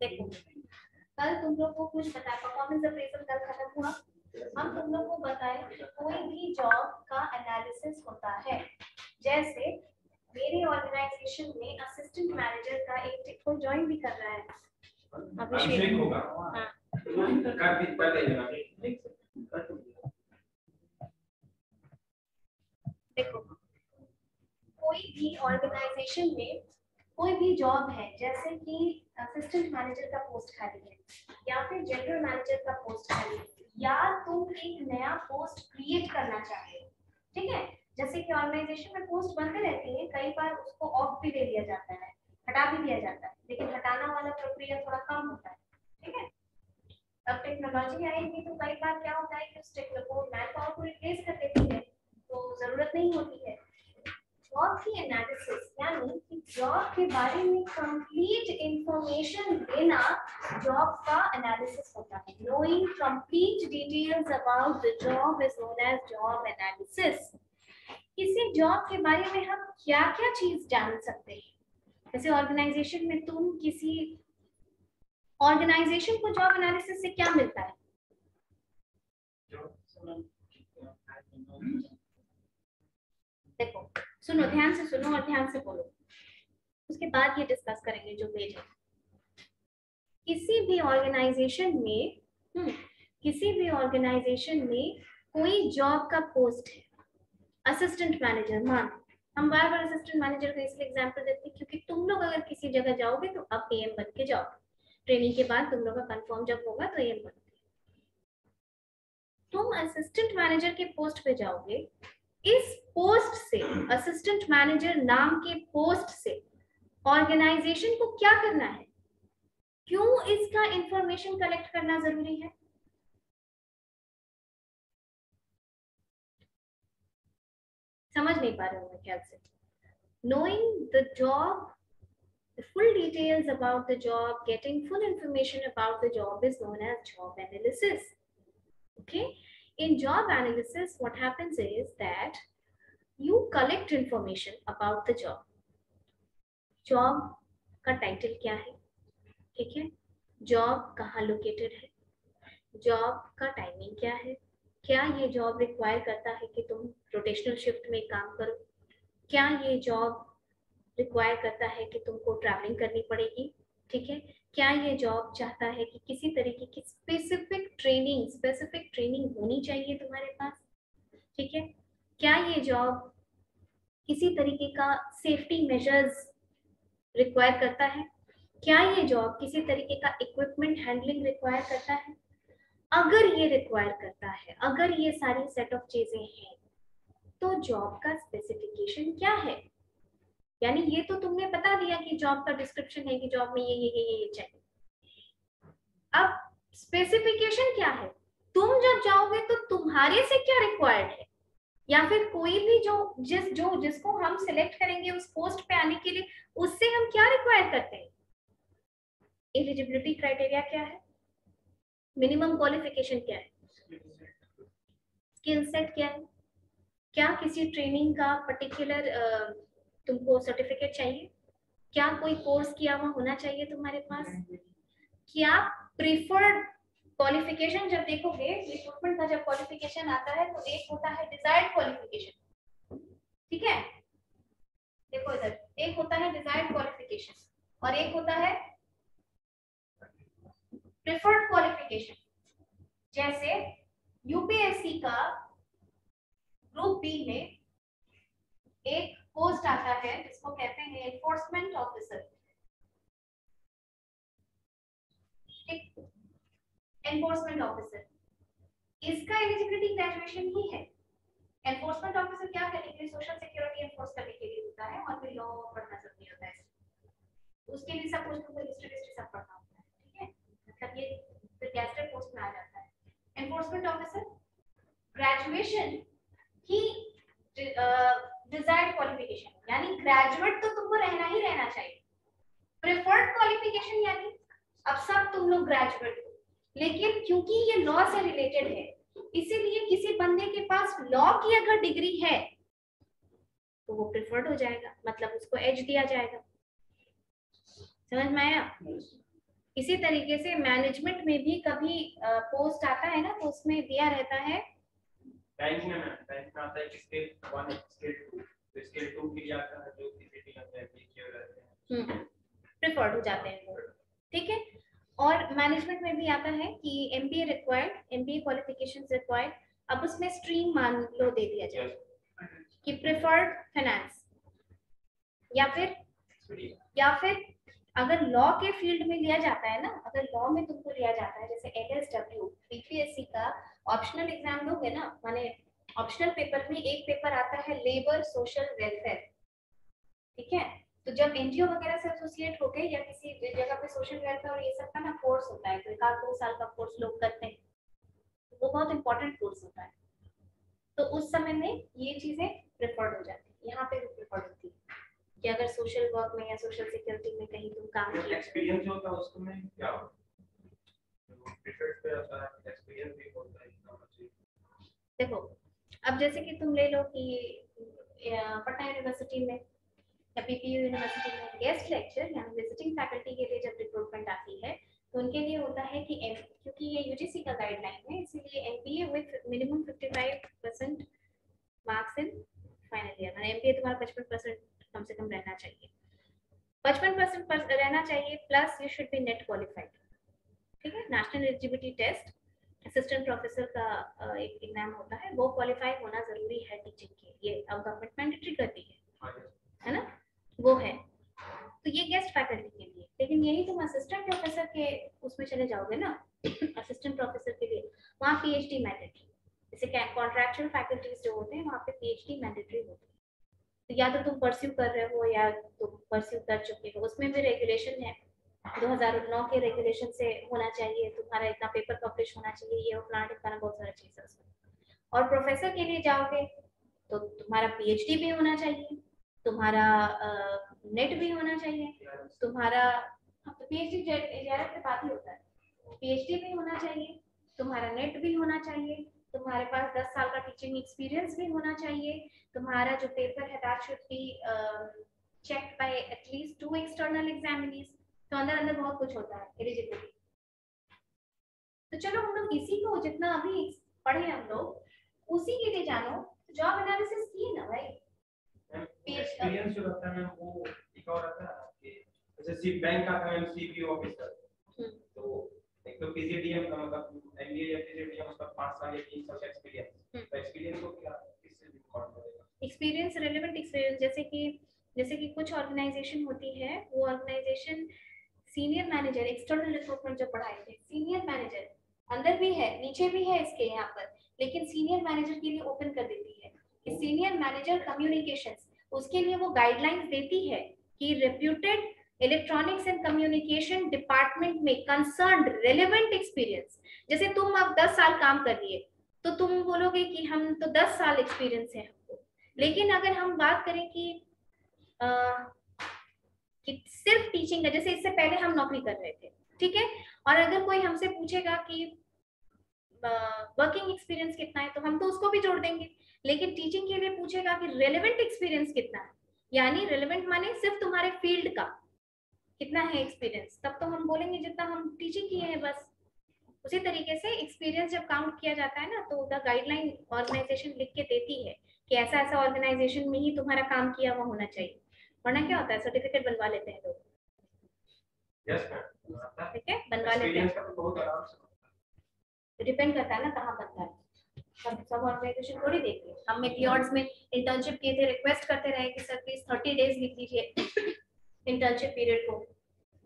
देखो कल तुम लोग को कुछ बताया, परफॉर्मेंस अप्रेजल कल खत्म हुआ, हम तुम लोग को बताएं कि कोई भी जॉब का एनालिसिस होता है। जैसे मेरे ऑर्गेनाइजेशन में असिस्टेंट मैनेजर का एक टिकट ज्वाइन भी कर रहा है, अभिषेक होगा। हाँ देखो कोई भी ऑर्गेनाइजेशन में कोई भी जॉब है, जैसे कि असिस्टेंट मैनेजर का पोस्ट खाली है या फिर जनरल मैनेजर का पोस्ट खाली है, या तुम एक नया पोस्ट क्रिएट करना चाहते हो, ठीक है। जैसे कि ऑर्गेनाइजेशन में पोस्ट बनते रहती है, कई बार उसको ऑफ भी दे दिया जाता है, हटा भी दिया जाता है, लेकिन हटाना वाला प्रक्रिया थोड़ा कम होता है, ठीक है। अब टेक्नोलॉजी आएगी तो कई बार क्या होता है कि उस टेक्नोलॉजी मैन पावर को रिप्लेस कर देती है, तो जरूरत नहीं होती है। जॉब की एनालिसिस यानी कि जॉब के बारे में कंप्लीट इंफॉर्मेशन देना जॉब का एनालिसिस होता है। Knowing complete details about the job is known as job analysis. किसी जॉब के बारे में हम क्या-क्या चीज जान सकते हैं? जैसे ऑर्गेनाइजेशन में तुम किसी ऑर्गेनाइजेशन को जॉब एनालिसिस से क्या मिलता है? देखो सुनो, ध्यान से सुनो और ध्यान से बोलो, उसके बाद ये डिस्कस करेंगे जो पेज है। किसी भी ऑर्गेनाइजेशन में किसी भी ऑर्गेनाइजेशन में कोई जॉब का पोस्ट है, असिस्टेंट मैनेजर मान, हम बार बार असिस्टेंट मैनेजर का इसलिए एग्जांपल देते हैं क्योंकि तुम लोग अगर किसी जगह जाओगे तो अब एएम बन के जाओगे, ट्रेनिंग के बाद तुम लोग का कंफर्म जब होगा तो एएम बनोगे। तुम असिस्टेंट मैनेजर के पोस्ट पे जाओगे, इस पोस्ट से, असिस्टेंट मैनेजर नाम के पोस्ट से ऑर्गेनाइजेशन को क्या करना है, क्यों इसका इंफॉर्मेशन कलेक्ट करना जरूरी है? समझ नहीं पा रहे हो ख्याल से। knowing the job, the full details about the job, getting full information about the job is known as job analysis. Okay, in job analysis what happens is that you collect information about the job. Job का title क्या है, ठीक है, job कहाँ located है, job का timing क्या है, क्या ये जॉब रिक्वायर करता है कि तुम रोटेशनल शिफ्ट में काम करो, क्या ये जॉब रिक्वायर करता है कि तुमको ट्रैवलिंग करनी पड़ेगी, ठीक है, क्या ये जॉब चाहता है कि किसी तरीके की स्पेसिफिक ट्रेनिंग होनी चाहिए तुम्हारे पास, ठीक है, क्या ये जॉब किसी तरीके का सेफ्टी मेजर्स रिक्वायर करता है, क्या ये जॉब किसी तरीके का इक्विपमेंट हैंडलिंग रिक्वायर करता है। अगर ये रिक्वायर करता है, अगर ये सारी सेट ऑफ चीजें हैं, तो जॉब का स्पेसिफिकेशन क्या है, यानी ये तो तुमने बता दिया कि जॉब का डिस्क्रिप्शन है कि जॉब में ये चाहिए। अब स्पेसिफिकेशन क्या है, तुम जब जाओगे तो तुम्हारे से क्या रिक्वायर्ड है, या फिर कोई भी जिसको हम सिलेक्ट करेंगे उस पोस्ट पे आने के लिए, उससे हम क्या रिक्वायर करते हैं। एलिजिबिलिटी क्राइटेरिया क्या है, मिनिमम क्वालिफिकेशन क्या है, स्किल सेट क्या है, क्या किसी ट्रेनिंग का पर्टिकुलर तुमको सर्टिफिकेट चाहिए, क्या कोई कोर्स किया हुआ होना चाहिए तुम्हारे पास, क्या प्रिफर्ड क्वालिफिकेशन। जब देखोगे रिक्रूटमेंट का जब क्वालिफिकेशन आता है तो एक होता है डिजायर्ड क्वालिफिकेशन, ठीक है, देखो इधर एक होता है डिजायर्ड क्वालिफिकेशन और एक होता है प्रिफर्ड क्वालिफिकेशन। जैसे यूपीएससी का ग्रुप बी में एक पोस्ट आता है जिसको कहते हैं एनफोर्समेंट ऑफिसर, ठीक, एनफोर्समेंट ऑफिसर, इसका एलिजिबिलिटी ग्रेजुएशन ही है। एनफोर्समेंट ऑफिसर क्या करने के लिए, सोशल सिक्योरिटी एनफोर्स करने के लिए होता है, और फिर लॉ पढ़ना जरूरी होता है, उसके लिए सब कुछ तुमको हिस्ट्री सब पढ़ना होता है, ठीक है, मतलब ये फिर गैजेटेड पोस्ट में आ जाता है। एनफोर्समेंट ऑफिसर ग्रेजुएशन ही डिजायर्ड क्वालिफिकेशन, यानी ग्रेजुएट तो तुमको रहना ही रहना चाहिए। प्रेफर्ड क्वालिफिकेशन यानी अब सब तुम लोग ग्रेजुएट हो, लेकिन क्योंकि ये लॉ से रिलेटेड है इसीलिए किसी बंदे के पास लॉ की अगर डिग्री है तो वो प्रेफर्ड हो जाएगा, मतलब उसको एज दिया जाएगा। समझ में आया? इसी तरीके से मैनेजमेंट में भी कभी पोस्ट आता है ना, तो उसमें दिया रहता है बैंक में आता है कि स्केल 1 स्केल 2, तो स्केल 2 के लिए आता है जो पीपीटी में पीक्यू रहते हैं प्रेफर्ड हो जाते हैं वो, ठीक है। और मैनेजमेंट में भी आता है कि MBA required, MBA qualifications required. अब उसमें स्ट्रीम मान लो दे दिया जाए कि प्रेफर्ड फाइनेंस, या फिर अगर लॉ के फील्ड में लिया जाता है ना, अगर लॉ में तुमको लिया जाता है जैसे एलएसडब्ल्यू बीपीएससी का ऑप्शनल एग्जाम दोगे ना, माने ऑप्शनल पेपर में एक पेपर आता है लेबर सोशल वेलफेयर, ठीक है। तो जब एनजीओ वगैरह से एसोसिएट हो गए या किसी जगह पे सोशल वेलफेयर और ये सब का ना कोर्स होता है, तो 1-2 साल का कोर्स लोग करते हैं, वो बहुत इंपॉर्टेंट कोर्स होता है, तो उस समय में ये चीजें प्रेफर्ड हो जाती है, यहाँ पे भी प्रेफर्ड होती है कि अगर सोशल वर्क में या सोशल सिक्योरिटी में कहीं तुम काम किया, एक्सपीरियंस जो होता है उसमें क्या होता है, प्रेफर्ड पे आता है एक्सपीरियंस भी होता है इतना चाहिए। देखो अब जैसे कि तुम ले लो कि पटना यूनिवर्सिटी में या पीपीयू यूनिवर्सिटी में गेस्ट लेक्चर या विजिटिंग फैकल्टी के लिए जब रिक्रूटमेंट आती है, तो उनके लिए होता है कि क्योंकि ये यूजीसी का गाइडलाइन है, इसीलिए MBA with minimum 55% marks in final year, मतलब एमबीए तुम्हारा 55% कम से कम रहना चाहिए, 55% रहना चाहिए, plus you should be NET qualified, ठीक है। National eligibility test assistant professor का एक एग्जाम होता है, वो क्वालिफाई होना जरूरी है टीचिंग के लिए, अब गवर्नमेंट मैंडेटरी करती है ना, वो है। तो ये गेस्ट फैकल्टी के लिए, लेकिन यही तुम असिस्टेंट प्रोफेसर के उसमें चले जाओगे ना, असिस्टेंट प्रोफेसर के लिए वहाँ पीएचडी मैंडेटरी, जैसे कॉन्ट्रैक्चुअल फैकल्टीज जो होते हैं वहाँ पे पीएचडी मैंडेटरी होती है, तो या तो तुम परस्यू कर रहे हो या तुम परस्यू कर चुके हो, उसमें भी रेगुलेशन है, 2009 के रेगुलेशन से होना चाहिए, तुम्हारा इतना पेपर पब्लिश होना चाहिए, ये प्लान करना, बहुत सारा चीज है उसमें। और प्रोफेसर के लिए जाओगे तो तुम्हारा पीएचडी भी होना चाहिए, तुम्हारा नेट भी होना चाहिए, तुम्हारा पीएचडी जेआरएफ के बाद ही होता है, पीएचडी भी होना चाहिए, तुम्हारा नेट भी होना चाहिए, तुम्हारे पास 10 साल का टीचिंग एक्सपीरियंस भी होना चाहिए, तुम्हारा जो पेपर है that should be checked by at least 2 external examinees, तो अंदर अंदर बहुत कुछ होता है एलिजिबिलिटी। तो चलो हम लोग इसी को जितना अभी पढ़े हम लोग उसी के लिए जानो, जॉब एनालिसिस किए ना भाई, एक्सपीरियंस जो रहता है वो एक और रहता है कि जैसे सी बैंक का है सीपीओ ऑफिसर, तो एक तो पीजीडीएम का मतलब एमबीए या पीजीडीएम उसका 5 साल या 3 साल का एक्सपीरियंस, तो एक्सपीरियंस को क्या किससे रिकॉर्ड करेगा, एक्सपीरियंस रेलेवेंट एक्सपीरियंस, जैसे कि कुछ ऑर्गेनाइजेशन होती है, वो organisation senior manager external recruitment जो पढ़ाए थे, सीनियर मैनेजर अंदर भी है नीचे भी है इसके यहाँ पर, लेकिन सीनियर मैनेजर के लिए ओपन कर देती है कि सीनियर मैनेजर कम्युनिकेशंस, उसके लिए वो गाइडलाइंस देती है कि reputed electronics and communication department में कंसर्न्ड रेलेवेंट एक्सपीरियंस, जैसे तुम अब 10 साल काम कर रही है तो तुम बोलोगे कि हम तो 10 साल एक्सपीरियंस है हमको, लेकिन अगर हम बात करें कि सिर्फ टीचिंग का, जैसे इससे पहले हम नौकरी कर रहे थे, ठीक है, और अगर कोई हमसे पूछेगा कि वर्किंग एक्सपीरियंस कितना है, तो हम तो उसको भी जोड़ देंगे, लेकिन टीचिंग के लिए पूछेगा कि रेलेवेंट एक्सपीरियंस कितना है, यानी रेलेवेंट माने सिर्फ तुम्हारे फील्ड का कितना है एक्सपीरियंस, तब तो हम बोलेंगे जितना हम टीचिंग किए हैं बस। उसी तरीके से एक्सपीरियंस जब काउंट किया जाता है ना, तो द गाइडलाइन ऑर्गेनाइजेशन लिख के देती है कि ऐसा ऐसा ऑर्गेनाइजेशन में ही तुम्हारा काम किया हुआ होना चाहिए, वरना क्या होता है सर्टिफिकेट बनवा लेते हैं लोग, यस मैम, ठीक है, बनवा लेते हैं, तो बहुत आराम से डिपेंड करता है ना कहाँ बनता है, सब ऑर्गेनाइजेशन थोड़ी देखते हैं। हम मेथियोड्स में इंटर्नशिप किए थे, रिक्वेस्ट करते रहे कि सर प्लीज 30 डेज लिख दीजिए इंटर्नशिप पीरियड को,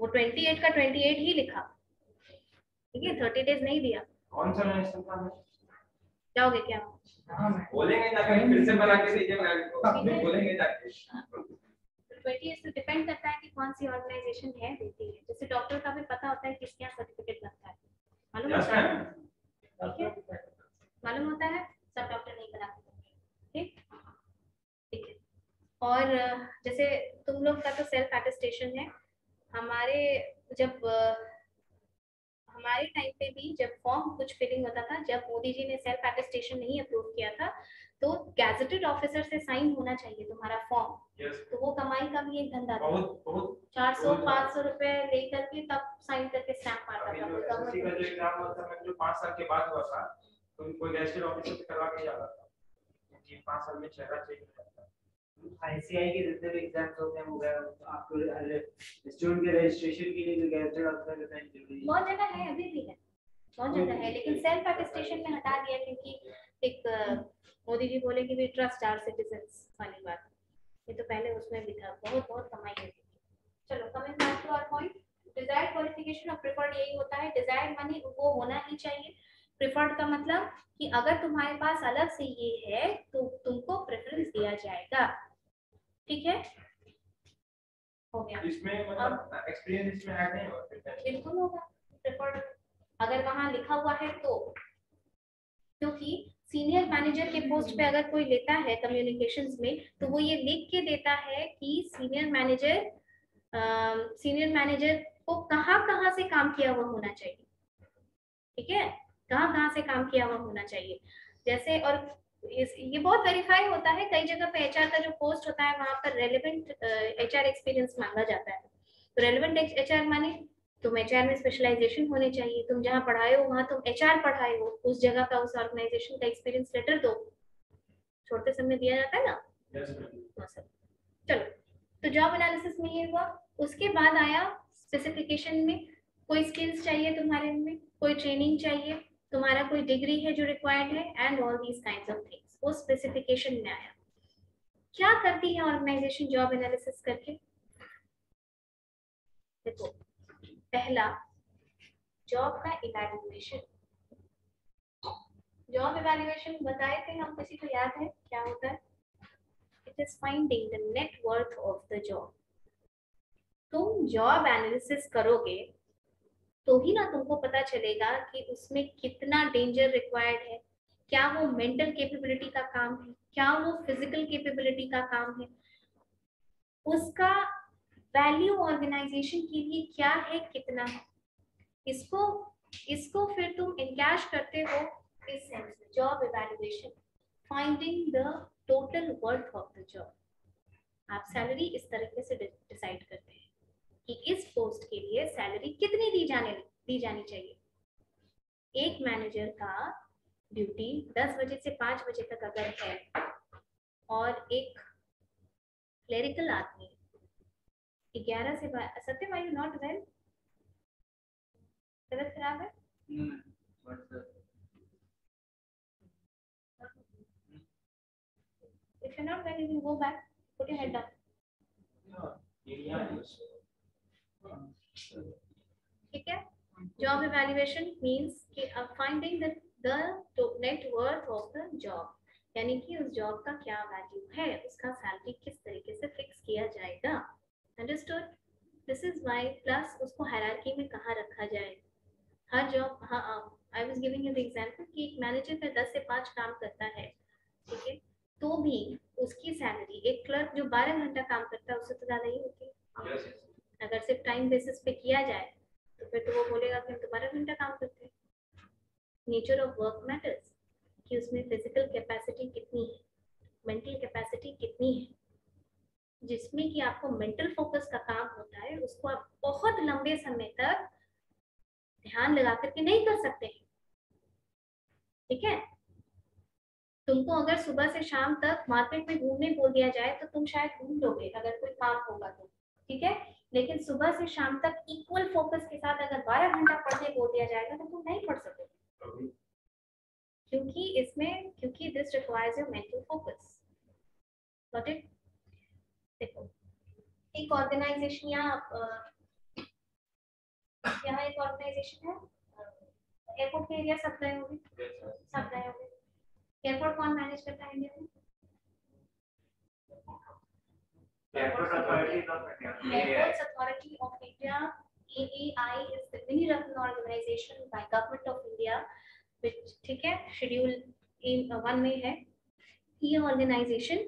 वो 28 का 28 ही लिखा, ठीक है, 30 डेज नहीं दिया। कौन सा नेशनल था, जाओगे क्या, बोलेंगे जाके फिर से बना के दीजिए मैम को, बोलेंगे जाके 28 से डिपेंड करता है कि कौन सी ऑर्गेनाइजेशन है देती है, जैसे डॉक्टर का भी पता होता है किसके यहाँ सर्टिफिकेट लगता है, मालूम होता है, ठीक है, मालूम होता है, सब डॉक्टर नहीं बनाते, ठीक है। और जैसे तुम लोग का तो सेल्फ अटेस्टेशन है, हमारे जब हमारे टाइम पे भी जब फॉर्म कुछ फिलिंग होता था, जब मोदी जी ने सेल्फ अटेस्टेशन नहीं अप्रूव किया था, तो गैजेटेड ऑफिसर से साइन होना चाहिए तुम्हारा फॉर्म। तो वो कमाई का भी एक धंधा था। 400-500 रुपए लेकर के तब साइन करके स्टैम्प आता था। एसएससी का जो एग्जाम हुआ था, मैं जो 5 साल के बाद हुआ था, तो कोई गैजेटेड ऑफिसर से करवा के जाता था, क्योंकि 5 साल में चेहरा चेंज हो जाता है। आईसीआई के जितने भी एग्जाम्स होते हैं वो आपको स्टूडेंट के रजिस्ट्रेशन के लिए गैजेटेड ऑफिसर का साइन जरूरी है। बहुत जगह है, अभी भी है, बहुत जगह है, लेकिन सेल्फ अटेस्टेशन में हटा दिया क्योंकि एक मोदी जी बोले कि वी ट्रस्ट आवर सिटीजंस वाली बात। ये तो पहले उसमें भी था, बहुत बहुत कमाई होती थी। चलो coming back to our point, desired qualification of preferred यही होता है। डिजायर्ड माने वो होना ही चाहिए, प्रेफर्ड का मतलब कि अगर तुम्हारे पास अलग से ये है तो तुमको प्रेफरेंस दिया जाएगा। ठीक है, हो गया। इसमें मतलब एक्सपीरियंस इसमें ऐड नहीं होगा? बिल्कुल होगा प्रेफर्ड, अगर वहां लिखा हुआ है तो। क्योंकि सीनियर मैनेजर के पोस्ट पे अगर कोई लेता है कम्युनिकेशंस में, तो वो ये लिख के देता है कि सीनियर मैनेजर को कहाँ से काम किया हुआ होना चाहिए। ठीक है, कहाँ से काम किया हुआ होना चाहिए। जैसे, और ये बहुत वेरीफाई होता है, कई जगह पे एचआर का जो पोस्ट होता है वहां पर रेलेवेंट एचआर एक्सपीरियंस मांगा जाता है। तो रेलेवेंट एचआर माने तुम एचआर में स्पेशलाइजेशन होने चाहिए, तुम जहाँ पढ़ाए हो वहां तुम एचआर पढ़ाए हो, उस जगह का उस ऑर्गेनाइजेशन का एक्सपीरियंस लेटर दो, छोड़ते समय दिया जाता है ना। चलो, तो जॉब एनालिसिस में ये हुआ। उसके बाद आया स्पेसिफिकेशन में, कोई स्किल्स चाहिए तुम्हारे में, कोई ट्रेनिंग चाहिए, तुम्हारा कोई डिग्री है जो रिक्वायर्ड है, and all these kinds of things, वो स्पेसिफिकेशन में आया। क्या करती है ऑर्गेनाइजेशन जॉब एनालिसिस करके? देखो, पहला जॉब का इवैल्यूएशन। जॉब इवैल्यूएशन बताए थे हम, किसी को याद है क्या होता है? It is finding the net worth of the job. तुम जॉब एनालिसिस करोगे तो ही ना तुमको पता चलेगा कि उसमें कितना डेंजर रिक्वायर्ड है, क्या वो मेंटल कैपेबिलिटी का काम है, क्या वो फिजिकल कैपेबिलिटी का काम है, उसका वैल्यू ऑर्गेनाइजेशन के लिए क्या है, कितना है। इसको फिर तुम इनकैश करते हो इस सेंस में, job evaluation, finding the total worth of the job. आप सैलरी इस तरीके से डिसाइड करते हैं कि इस पोस्ट के लिए सैलरी कितनी दी जानी चाहिए। एक मैनेजर का ड्यूटी 10 बजे से 5 बजे तक अगर है, और एक क्लेरिकल आदमी 11 से, सत्यम आर यू नॉट वेल? तबीयत खराब है? If you're not well, you can go back. Put your head down. ठीक है, जॉब इवैल्यूएशन मींस कि finding the net worth of the job, यानी कि उस जॉब का क्या वैल्यू है, उसका सैलरी किस तरीके से फिक्स किया जाएगा। Understood? This is why, plus उसको हायरार्की में कहाँ रखा जाए। हर job, I was giving you the example कि एक मैनेजर का 10 से 5 काम करता है, ठीक है, तो भी उसकी सैलरी एक क्लर्क जो 12 घंटा काम करता है उससे तो ज्यादा ही होती है। अगर सिर्फ टाइम बेसिस पे किया जाए तो फिर तो वो बोलेगा कि हम तो 12 घंटा काम करते हैं। नेचर ऑफ वर्क मैटर्स, कि उसमें फिजिकल कैपेसिटी कितनी है, मेंटल कैपेसिटी कितनी है। जिसमें कि आपको मेंटल फोकस का काम होता है, उसको आप बहुत लंबे समय तक ध्यान लगा करके नहीं कर सकते हैं। ठीक है, तुमको अगर सुबह से शाम तक मार्केट में घूमने बोल दिया जाए तो तुम शायद घूम लोगे अगर कोई काम होगा तो, ठीक है, लेकिन सुबह से शाम तक इक्वल फोकस के साथ अगर 12 घंटा पढ़ने बोल दिया जाएगा तो तुम नहीं पढ़ सकोगे, क्योंकि this requires your mental focus. Got it? देखो, एक ऑर्गेनाइजेशन, यहाँ एक ऑर्गेनाइजेशन है, एयरपोर्ट के एरिया सब गए होंगे। एयरपोर्ट कौन मैनेज करता है इंडिया में? Airports Authority of India, AAI is the mini-ratan organization by Government of India, which, ठीक है, शेड्यूल 1 में है। ये ऑर्गेनाइजेशन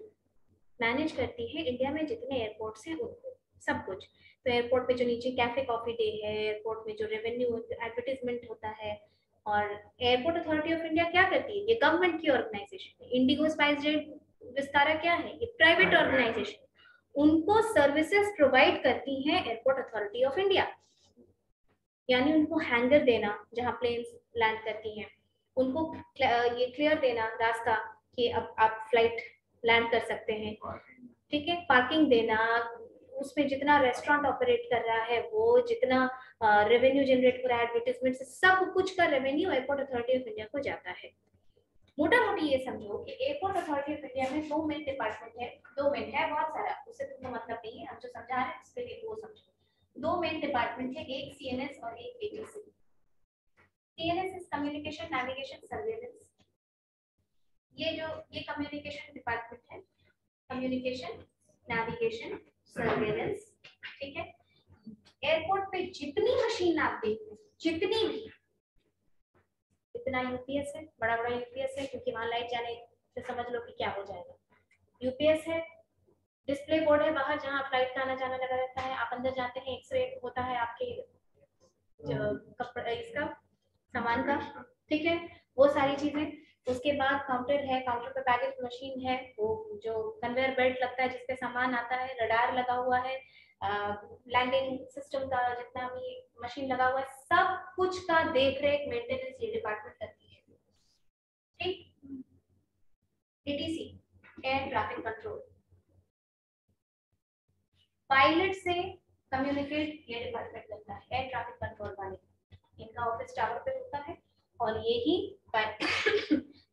मैनेज करती है इंडिया में जितने एयरपोर्ट्स हैं उनको, सब कुछ। तो एयरपोर्ट पे जो नीचे कैफे कॉफी डे है, एयरपोर्ट में जो रेवेन्यू एडवर्टीजमेंट होता है, और एयरपोर्ट अथॉरिटी ऑफ इंडिया क्या करती है, ये गवर्नमेंट की ऑर्गेनाइजेशन है। इंडिगो, स्पाइसजेट, विस्तारा क्या है, ये प्राइवेट ऑर्गेनाइजेशन, उनको सर्विसेज प्रोवाइड करती है एयरपोर्ट अथॉरिटी ऑफ इंडिया। यानी उनको हैंगर देना जहां प्लेन्स लैंड करती हैं, उनको ये क्लियर देना रास्ता कि अब आप फ्लाइट लैंड कर सकते हैं, ठीक है, पार्किंग देना, उसमें जितना रेस्टोरेंट ऑपरेट कर रहा है वो, जितना रेवेन्यू जनरेट हो रहा है एडवर्टाइजमेंट से, सब कुछ का revenue airport authority of India को जाता है। मोटा मोटी ये समझो कि एयरपोर्ट अथॉरिटी ऑफ इंडिया में 2 मेन डिपार्टमेंट है, 2 मेन है, बहुत सारा, उससे तुमको मतलब नहीं है, हम जो समझा रहे हैं उसके लिए वो समझो। 2 मेन डिपार्टमेंट है, एक सीएनएस और एक ATC. CNS is communication navigation surveillance. ये कम्युनिकेशन डिपार्टमेंट है, कम्युनिकेशन नेविगेशन सर्वेलेंस, ठीक है। एयरपोर्ट पे जितनी मशीन आप देखो, जितनी भी, इतना यूपीएस है, बड़ा बड़ा यूपीएस है, क्योंकि वहां लाइट जाने से समझ लो कि क्या हो जाएगा। यूपीएस है, डिस्प्ले बोर्ड है बाहर जहां फ्लाइट का आना जाना लगा रहता है, आप अंदर जाते हैं, एक्सरे होता है आपके इसका सामान का, ठीक है, वो सारी चीजें। उसके बाद काउंटर है, काउंटर पे बैगेज मशीन है, वो जो कन्वेयर बेल्ट लगता है जिसपे सामान आता है, रडार लगा हुआ है, लैंडिंग सिस्टम का जितना भी मशीन लगा हुआ है, सब कुछ का देख रेख मेंटेनेंस ये डिपार्टमेंट करती है, ठीक। ATC, air traffic control, pilot से कम्युनिकेट ये डिपार्टमेंट करता है, एयर ट्रैफिक कंट्रोल वाले, इनका ऑफिस टावर पे होता है, और यही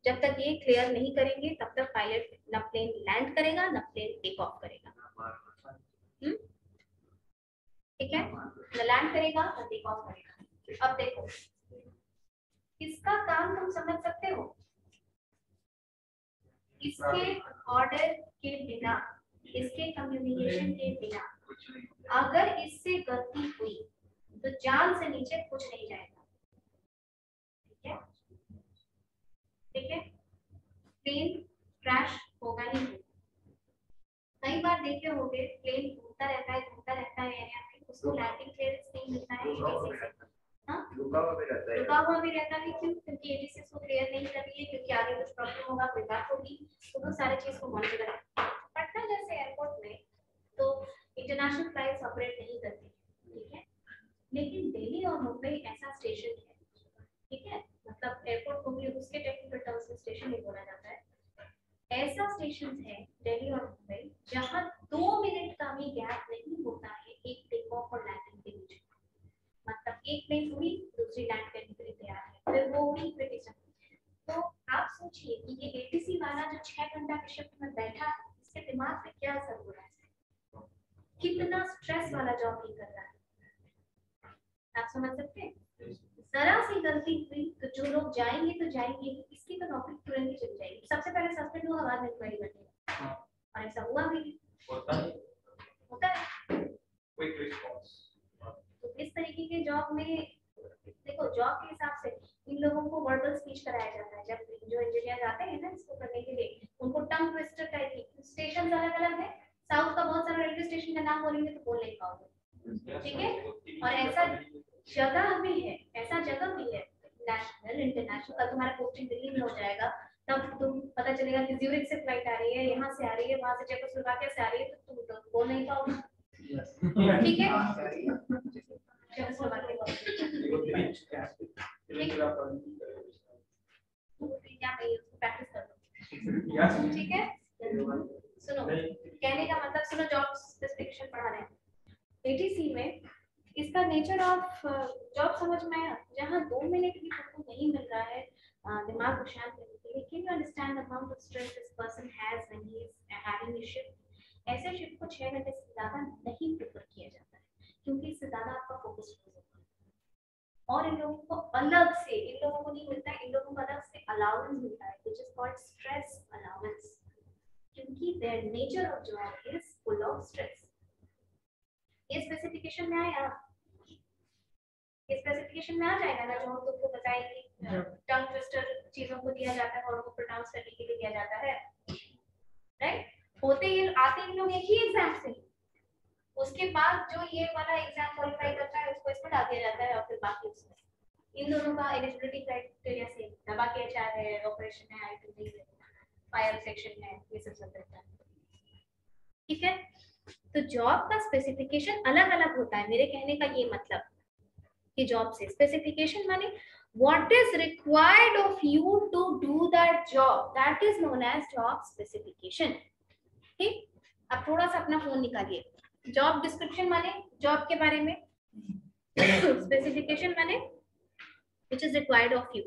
जब तक ये क्लियर नहीं करेंगे तब तक पायलट ना प्लेन लैंड करेगा ना प्लेन टेक ऑफ करेगा, ठीक है, ना लैंड करेगा ना टेक ऑफ करेगा। अब देखो इसका काम तुम समझ सकते हो, इसके ऑर्डर के बिना, इसके कम्युनिकेशन के बिना अगर इससे गलती हुई तो जान से नीचे कुछ नहीं जाएगा, ठीक है, ठीक है, प्लेन क्रैश होगा ही नहीं। कई बार देखे होंगे प्लेन घूमता रहता है एरिया में, उसको लैंडिंग क्लियरेंस नहीं मिलता है एटीसी से, हाँ रुका हुआ भी रहता है, क्यों, क्योंकि एटीसी उसको क्लियर नहीं कर रही है, क्योंकि आगे कुछ प्रॉब्लम होगा, कोई बात होगी, तो वो सारे चीज को मॉनिटर करना। पटना जैसे एयरपोर्ट में तो इंटरनेशनल फ्लाइट्स ऑपरेट नहीं करती, ठीक है, लेकिन दिल्ली और मुंबई ऐसा स्टेशन है, ठीक है, मतलब एयरपोर्ट को भी उसके टेक्निकल टर्म्स में स्टेशन ही बोला जाता है, ऐसा स्टेशन है दिल्ली और मुंबई जहां 2 मिनट का भी गैप नहीं होता है एक टेक ऑफ और लैंडिंग के बीच, मतलब एक प्लेन उड़ी दूसरी लैंड करने के लिए तैयार है, फिर वो उड़ी फिर तीसरा। तो आप सोचिए कि ये एटीसी वाला जो 6 घंटा के शिफ्ट में बैठा है, इसके दिमाग पे क्या असर हो रहा है, कितना स्ट्रेस वाला जॉब ही कर रहा है, आप समझ सकते हैं। जरा सी गलती हुई तो जो लोग जाएंगे तो जाएंगे, इसकी तो नौकरी तुरंत ही चली जाएगी, सबसे पहले सस्पेंड होगा, बाद में इंक्वायरी बैठेगा, और ऐसा हुआ भी होता है क्विक रिस्पांस। तो इस तरीके के जॉब में देखो, जॉब के हिसाब से इन लोगों को वर्बल स्पीच कराया जाता है, जब जो इंजीनियर आते हैं ना इसको करने के लिए, उनको टंग ट्विस्टर टाइप की, स्टेशन अलग अलग है, साउथ का बहुत सारा रेलवे स्टेशन का नाम बोलेंगे तो बोल नहीं पाओगे, ठीक है, और ऐसा जगह भी है, ऐसा जगह भी है, नेशनल इंटरनेशनल, कल तुम्हारा पोस्टिंग दिल्ली में हो जाएगा, तब तुम पता चलेगा कि ज्यूरिख से फ्लाइट आ रही है, यहाँ से आ रही है, वहां से चेकोस्लोवाकिया से आ रही है, तो तुम तो बोल नहीं पाओगे, ठीक है, ठीक है, सुनो, कहने का मतलब सुनो, जॉब स्पेसिफिकेशन पढ़ा रहे हैं एटीसी में, इसका नेचर ऑफ जॉब समझ में आया, जहाँ 2 मिनट भी तुमको नहीं मिल रहा है दिमाग को शांत करने के लिए, can you understand the amount of stress this person has when he is having a shift. ऐसे शिफ्ट को 6 घंटे से ज्यादा नहीं प्रेफर किया जाता है, क्योंकि इससे ज्यादा आपका फोकस लूज होता है, और इन लोगों को अलग से, इन लोगों को नहीं मिलता है, इन लोगों को अलग से अलाउंस मिलता है, which is called stress allowance, क्योंकि their nature of job is full of stress. ये स्पेसिफिकेशन में आया, ये स्पेसिफिकेशन में आ जाएगा ना, जो हम तुमको बताएंगे, टंग ट्विस्टर चीजों को दिया जाता है और उनको प्रोनाउंस करने के लिए दिया जाता है, राइट, होते ही आते इन लोग एक ही एग्जाम से, उसके बाद जो ये वाला एग्जाम क्वालिफाई करता है उसको इसमें डाल दिया जाता है और फिर बाकी उसमें इन दोनों का एलिजिबिलिटी क्राइटेरिया सेम है। बाकी एचआर है, ऑपरेशन है, आईटी है, फायर सेक्शन है, ये सब रहता है। ठीक है, तो जॉब का स्पेसिफिकेशन अलग अलग होता है। मेरे कहने का ये मतलब कि जॉब से स्पेसिफिकेशन माने what is required of you to do that job, that is known as job specification। ठीक, अब थोड़ा सा अपना फोन निकालिए। जॉब डिस्क्रिप्शन माने जॉब के बारे में, स्पेसिफिकेशन माने which is required of you।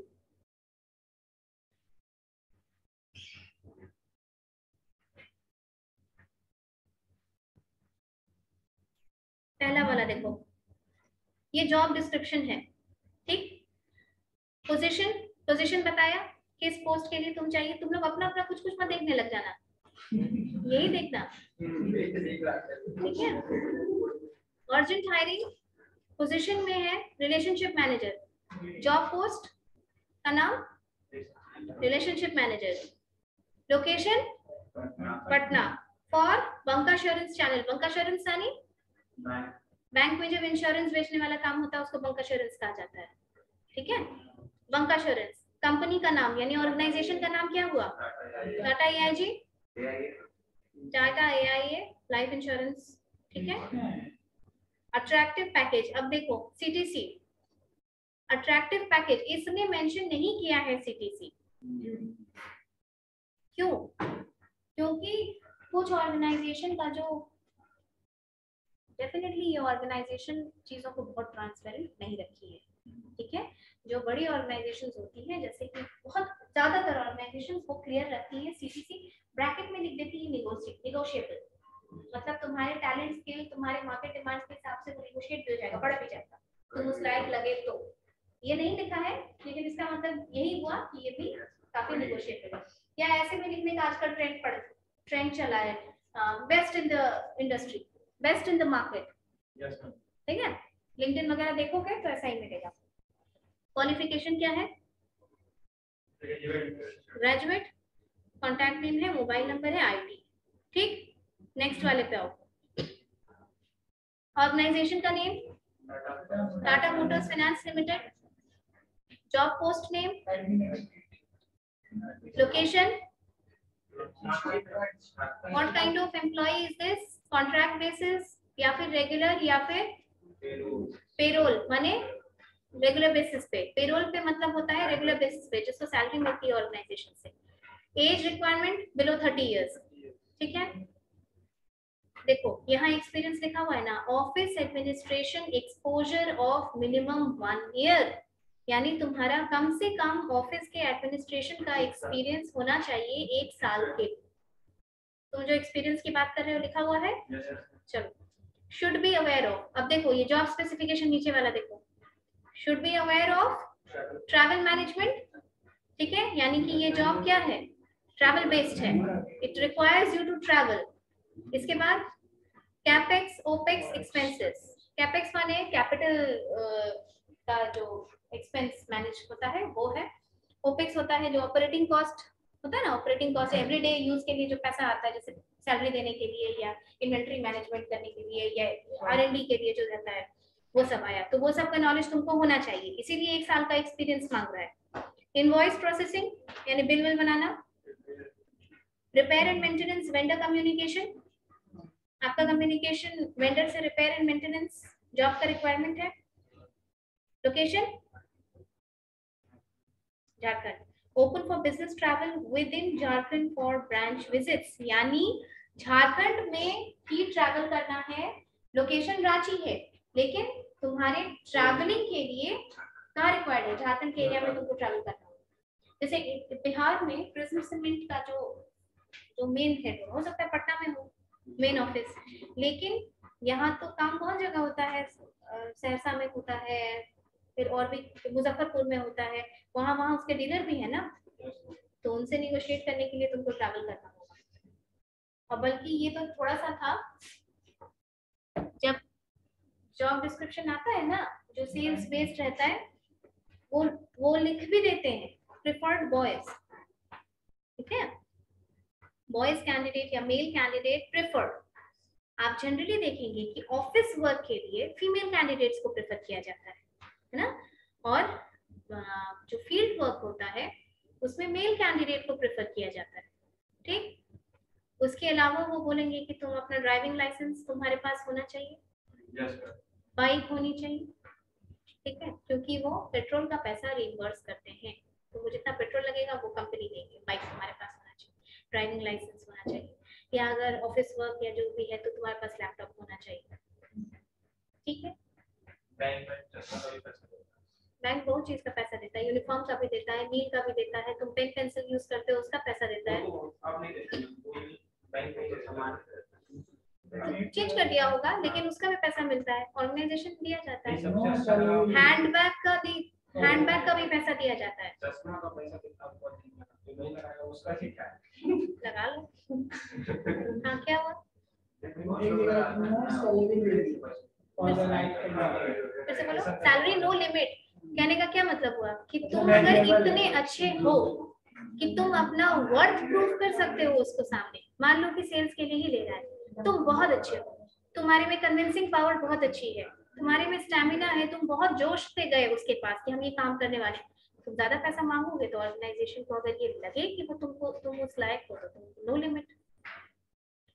पहला वाला देखो, ये जॉब डिस्क्रिप्शन है। ठीक, पोजीशन, पोजीशन बताया किस पोस्ट के लिए तुम चाहिए। तुम लोग अपना अपना कुछ कुछ मत देखने लग जाना, यही देखना। ठीक है, अर्जेंट हायरिंग, पोजीशन में है रिलेशनशिप मैनेजर। जॉब पोस्ट का नाम relationship manager. Location Patna. For bancassurance channel, bancassurance यानी बैंक में जब इंश्योरेंस बेचने वाला काम होता है उसको बंकाश्योरेंस कहा जाता है। ठीक है, बंकाश्योरेंस। कंपनी का नाम यानी ऑर्गेनाइजेशन का नाम क्या हुआ? Tata AIG, Tata AIA life insurance. ठीक है, अट्रैक्टिव पैकेज। अब देखो सीटीसी, अट्रैक्टिव पैकेज इसने मेंशन नहीं किया है सीटीसी। क्यों? क्योंकि कुछ ऑर्गेनाइजेशन का जो डेफिनेटली ये ऑर्गेनाइजेशन चीजों को बहुत ट्रांसपेरेंट नहीं रखी है। ठीक है, जो बड़ी ऑर्गेनाइजेशंस होती है जैसे कि बहुत ज्यादातर ऑर्गेनाइजेशंस वो क्लियर रखती है, सीटीसी ब्रैकेट में लिख देती है नेगोशिएबल, मतलब तुम्हारे टैलेंट स्किल, तुम्हारे मार्केट डिमांड्स के हिसाब से वो नेगोशिएट हो जाएगा, बढ़ भी जाएगा, तुम उस लायक लगे तो। ये नहीं लिखा है, लेकिन इसका मतलब यही हुआ कि ये भी काफी नेगोशिएबल है। या ऐसे में लिखने का आजकल ट्रेंड चला है, best in the industry, best in the market. ठीक है, लिंक्डइन वगैरह देखोगे तो ऐसा ही मिलेगा। क्वालिफिकेशन क्या है? ग्रेजुएट, कॉन्टैक्ट नेम है, मोबाइल नंबर है, आईटी। ठीक, नेक्स्ट वाले पे आओ। ऑर्गेनाइजेशन का name Tata motors finance limited. Job post name, location, what kind of employ is this, contract basis या फिर रेगुलर या फिर पेरोल माने रेगुलर बेसिस पे। पेरोल पे मतलब होता है रेगुलर बेसिस पे जिसको सैलरी मिलती है ऑर्गेनाइजेशन से। Age requirement below 30 years. ठीक है, देखो यहाँ एक्सपीरियंस लिखा हुआ है ना, office administration exposure of minimum 1 year, यानी तुम्हारा कम से कम ऑफिस के एडमिनिस्ट्रेशन का एक्सपीरियंस होना चाहिए 1 साल के। तुम जो एक्सपीरियंस की बात कर रहे हो लिखा हुआ है। चलो, शुड बी अवेयर ऑफ। अब देखो ये जॉब स्पेसिफिकेशन नीचे वाला देखो, should be aware of travel management. ठीक है, यानी कि ये जॉब क्या है? ट्रैवल बेस्ड है, it requires you to travel. इसके बाद कैपेक्स ओपेक्स एक्सपेंसेस। कैपेक्स माने कैपिटल का जो एक्सपेंस मैनेज होता है वो है। ओपेक्स होता है जो ऑपरेटिंग कॉस्ट होता है ना, ऑपरेटिंग कॉस्ट एवरीडे यूज के लिए जो पैसा आता है, जैसे सैलरी देने के लिए या इन्वेंटरी मैनेजमेंट करने के लिए या R&D के लिए जो रहता है वो सब आया, तो वो सब का नॉलेज तुमको होना चाहिए, इसीलिए 1 साल का एक्सपीरियंस मांग रहा है। इनवॉइस प्रोसेसिंग यानी bill will banana. Repair and maintenance, vendor communication, आपका कम्युनिकेशन वेंडर से रिपेयर एंड मेंटेनेंस जॉब का रिक्वायरमेंट है। Location Jharkhand. Open for business travel with in Jharkhand for branch visits, यानी झारखंड में ही ट्रैवल करना है। लोकेशन रांची है लेकिन तुम्हारे ट्रैवलिंग के लिए कहाँ रिक्वायर्ड है? झारखंड के एरिया में तुमको ट्रैवल करना होगा। जैसे बिहार में प्रिज्म सीमेंट का जो मेन हेड हो सकता है पटना में हो मेन ऑफिस, लेकिन यहाँ तो काम बहुत जगह होता है, सहरसा में होता है, फिर और भी मुजफ्फरपुर में होता है, वहाँ वहाँ उसके डीलर भी है ना, तो उनसे निगोशिएट करने के लिए तुमको ट्रैवल करना होगा। और बल्कि ये तो थोड़ा सा था, जब जॉब डिस्क्रिप्शन आता है ना जो सेल्स बेस्ड रहता है वो लिख भी देते हैं प्रिफर्ड बॉयज। ठीक है, बॉयज कैंडिडेट या मेल कैंडिडेट प्रिफर्ड, आप जनरली देखेंगे कि ऑफिस वर्क के लिए फीमेल कैंडिडेट्स को प्रेफर किया जाता है ना, और जो फील्ड वर्क होता है उसमें मेल कैंडिडेट को प्रेफर किया जाता है। ठीक, उसके अलावा वो बोलेंगे कि तुम अपना ड्राइविंग लाइसेंस तुम्हारे पास होना चाहिए, बाइक होनी चाहिए, ठीक है, क्योंकि वो पेट्रोल का पैसा रिइंबर्स करते हैं, तो वो जितना पेट्रोल लगेगा वो कंपनी देगी। बाइक तुम्हारे पास होना चाहिए, ड्राइविंग लाइसेंस होना चाहिए, या अगर ऑफिस वर्क या जो भी है तो तुम्हारे पास लैपटॉप होना चाहिए। ठीक है, बैंक बहुत चीज का पैसा देता है, यूनिफॉर्म का भी देता है, मील का भी देता है, तुम पेन पेंसिल यूज करते हो उसका पैसा देता है। चेंज कर दिया होगा लेकिन उसका भी पैसा मिलता है, ऑर्गेनाइजेशन दिया जाता है। हैंडबैग का भी पैसा दिया जाता है। चश्मा का पैसा कितना उसका क्या है? लगा लो। हाँ, क्या हुआ? सैलरी नो लिमिट कहने का क्या मतलब हुआ कि तुम अगर इतने अच्छे हो कि तुम अपना वर्थ प्रूव कर सकते हो उसको सामने, मान लो कि सेल्स के लिए ही ले रहा है, तुम बहुत अच्छे हो, तुम्हारे में कन्विंसिंग पावर बहुत अच्छी है, तुम्हारे में स्टैमिना है, तुम बहुत जोश से गए उसके पास कि हम ये काम करने वाले, तुम ज्यादा पैसा मांगोगे तो ऑर्गेनाइजेशन को अगर ये लगे कि वो तुम उस लायक हो तो तुम नो लिमिट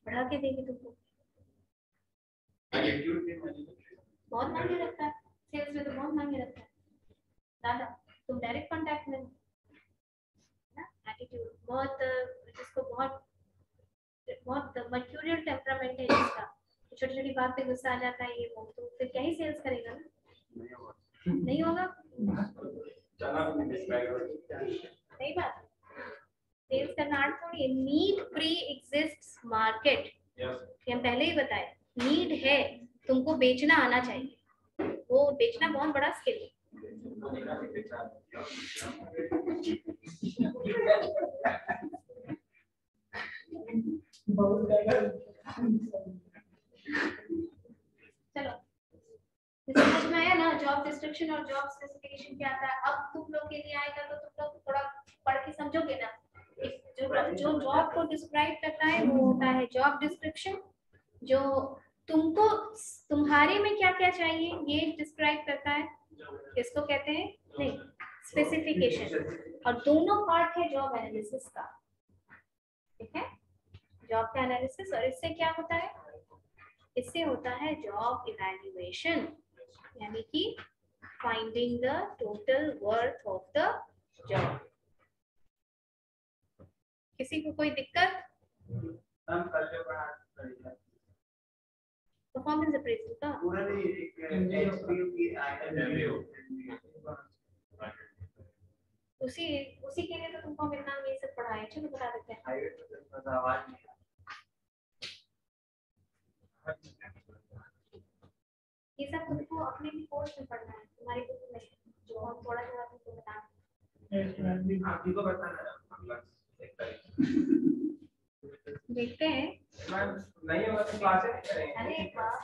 बढ़ा के देगी तुमको। बहुत मांगे रखता है सेल्स में, तो बहुत मांगे रखता है दादा, तुम डायरेक्ट कांटेक्ट में ना, एटीट्यूड बहुत, जिसको बहुत मर्क्यूरियल टेम्परामेंट है जिसका, छोटी छोटी बात पे गुस्सा आ जाता है, ये वो, तो फिर क्या ही सेल्स करेगा ना, नहीं होगा। सही बात, सेल्स करना आर्ट थोड़ी है। नीड प्री एग्जिस्ट्स मार्केट, हम पहले ही बताए, नीड है, तुमको बेचना आना चाहिए, वो बेचना बहुत बड़ा स्किल है। चलो समझ में आया ना जॉब डिस्क्रिप्शन और जॉब स्पेसिफिकेशन क्या आता है। अब तुम लोग के लिए आएगा तो तुम लोग थोड़ा पढ़ के समझोगे ना, जो जॉब को डिस्क्राइब करता है वो होता है जॉब डिस्क्रिप्शन, जो तुमको तुम्हारे में क्या क्या चाहिए ये डिस्क्राइब करता है, किसको कहते हैं, नहीं, स्पेसिफिकेशन। और दोनों पार्ट है जॉब एनालिसिस का, ठीक है, जॉब का एनालिसिस, और इससे क्या होता है, इससे होता है जॉब इवैल्यूएशन, यानी कि finding the total worth of the job. किसी को कोई दिक्कत? परफॉर्मेंस अप्रेजल का उसी के लिए तो तुमको हम इतना ये सब पढ़ाए, चलो बता देते हैं। ये सब तुमको अपने भी कोर्स में पढ़ना है, तुम्हारी बुक में जो हम थोड़ा थोड़ा तुमको बताएंगे। आप भी को बताना देखते हैं, नहीं होगा तो क्लासेस करेंगे। अरे वाह